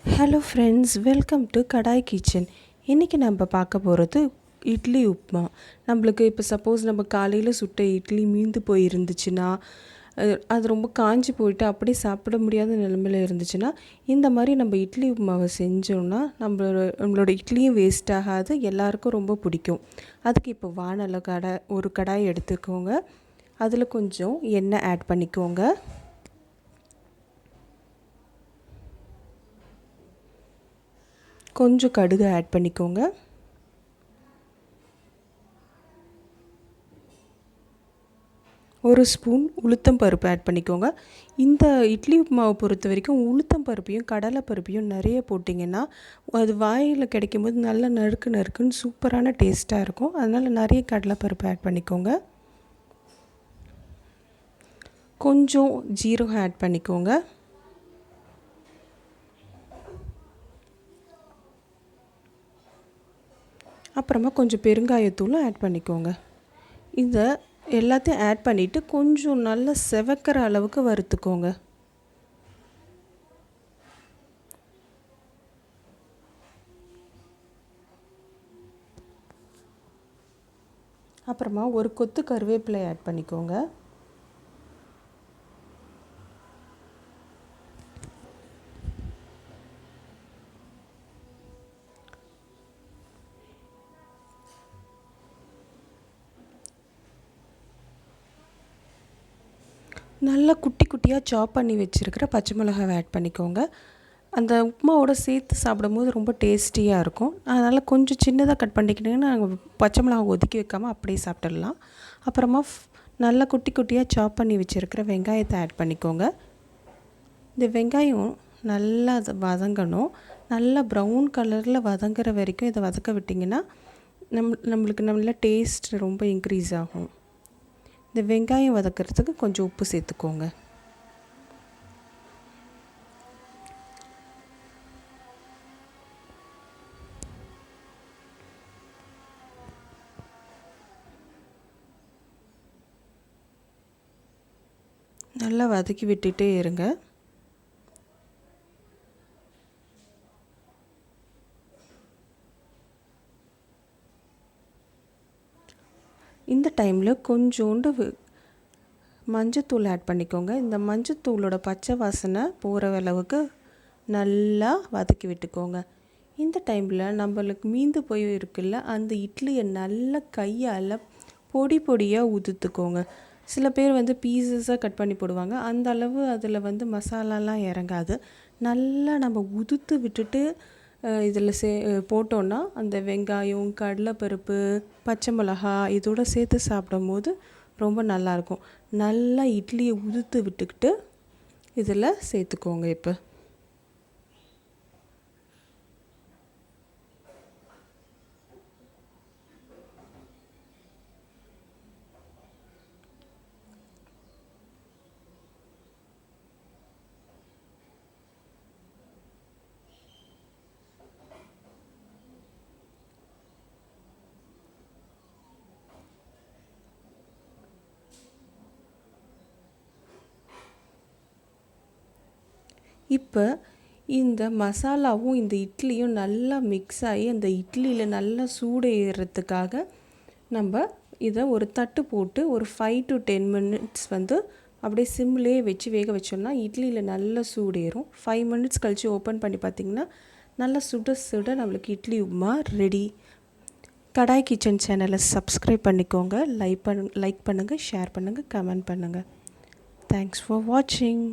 Hello friends, welcome to kadai kitchen. இன்றைக்கி நம்ம பார்க்க போகிறது இட்லி உப்புமா. நம்மளுக்கு இப்போ சப்போஸ் நம்ம காலையில் சுட்ட இட்லி மீந்து போய் இருந்துச்சுன்னா, அது ரொம்ப காஞ்சி போயிட்டு அப்படியே சாப்பிட முடியாத நிலைமையில் இருந்துச்சுன்னா, இந்த மாதிரி நம்ம இட்லி உப்புமாவை செஞ்சோன்னா நம்மளோட இட்லியும் வேஸ்ட் ஆகாது, எல்லாருக்கும் ரொம்ப பிடிக்கும். அதுக்கு இப்போ வானலை ஒரு கடாய் எடுத்துக்கோங்க. அதில் கொஞ்சம் எண்ணெய் ஆட் பண்ணிக்கோங்க. கொஞ்சம் கடுகு ஆட் பண்ணிக்கோங்க. ஒரு ஸ்பூன் உளுத்தம் பருப்பு ஆட் பண்ணிக்கோங்க. இந்த இட்லி உப்புமாவை பொறுத்த வரைக்கும் உளுத்தம் பருப்பையும் கடலை பருப்பையும் நிறைய போட்டிங்கன்னா அது வாயில் கிடைக்கும்போது நல்லா நறுக்கு நறுக்குன்னு சூப்பரான டேஸ்ட்டாக இருக்கும். அதனால் நிறைய கடலை பருப்பு ஆட் பண்ணிக்கோங்க. கொஞ்சம் ஜீரகம் ஆட் பண்ணிக்கோங்க. அப்புறமா கொஞ்சம் பெருங்காயத்தூளும் ஆட் பண்ணிக்கோங்க. இதை எல்லாத்தையும் ஆட் பண்ணிவிட்டு கொஞ்சம் நல்லா செவக்கிற அளவுக்கு வறுத்துக்கோங்க. அப்புறமா ஒரு கொத்து கருவேப்பிலை ஆட் பண்ணிக்கோங்க. நல்லா குட்டி குட்டியாக சாப் பண்ணி வச்சுருக்கிற பச்சை மிளகாவை ஆட் பண்ணிக்கோங்க. அந்த உப்புமாவோட சேர்த்து சாப்பிடும்போது ரொம்ப டேஸ்டியாக இருக்கும். அதனால் கொஞ்சம் சின்னதாக கட் பண்ணிக்கிட்டிங்கன்னா பச்சை மிளகா ஒதுக்கி வைக்காமல் அப்படியே சாப்பிட்டுடலாம். அப்புறமா நல்லா குட்டி குட்டியாக சாப் பண்ணி வச்சுருக்கிற வெங்காயத்தை ஆட் பண்ணிக்கோங்க. இந்த வெங்காயம் நல்லா வதங்கணும். நல்லா ப்ரௌன் கலரில் வதங்குற வரைக்கும் இதை வதக்க விட்டிங்கன்னா நம்மளுக்கு நல்ல டேஸ்ட் ரொம்ப இன்க்ரீஸ் ஆகும். இந்த வெங்காயம் வதக்கிறதுக்கு கொஞ்சம் உப்பு சேர்த்துக்கோங்க. நல்லா வதக்கி விட்டுட்டே இருங்க. இந்த டைமில் கொஞ்சோண்டு மஞ்சத்தூள் ஆட் பண்ணிக்கோங்க. இந்த மஞ்சத்தூளோட பச்சை வாசனை போகிற அளவுக்கு நல்லா வதக்கி விட்டுக்கோங்க. இந்த டைமில் நம்மளுக்கு மீந்து போய் இருக்குல்ல, அந்த இட்லியை நல்லா கையால் பொடி பொடியாக உதுத்துக்கோங்க. சில பேர் பீசஸாக கட் பண்ணி போடுவாங்க. அந்த அளவு அதில் மசாலாலாம் இறங்காது. நல்லா நம்ம உதுத்து விட்டுட்டு இதில் போட்டோன்னா அந்த வெங்காயம், கடலைப்பருப்பு, பச்சை மிளகா இதோடு சேர்த்து சாப்பிடும்போது ரொம்ப நல்லாயிருக்கும். நல்லா இட்லியை உதுத்து விட்டுக்கிட்டு இதில் சேர்த்துக்கோங்க. இப்போ இப்போ இந்த மசாலாவும் இந்த இட்லியும் நல்லா மிக்ஸ் ஆகி அந்த இட்லியில் நல்லா சூடு ஏறுறதுக்காக நம்ம இதை ஒரு தட்டு போட்டு ஒரு 5 to 10 minutes அப்படியே சிம்லேயே வச்சு வேக வச்சோம்னா இட்லியில் நல்லா சூடு ஏறும். 5 minutes கழித்து ஓப்பன் பண்ணி பார்த்திங்கன்னா நல்லா சுட சுட நம்மளுக்கு இட்லி உப்புமா ரெடி. கடாய் கிச்சன் சேனலை சப்ஸ்கிரைப் பண்ணிக்கோங்க. லைக் பண்ணுங்கள், ஷேர் பண்ணுங்கள், கமெண்ட் பண்ணுங்கள். தேங்க்ஸ் ஃபார் வாட்சிங்.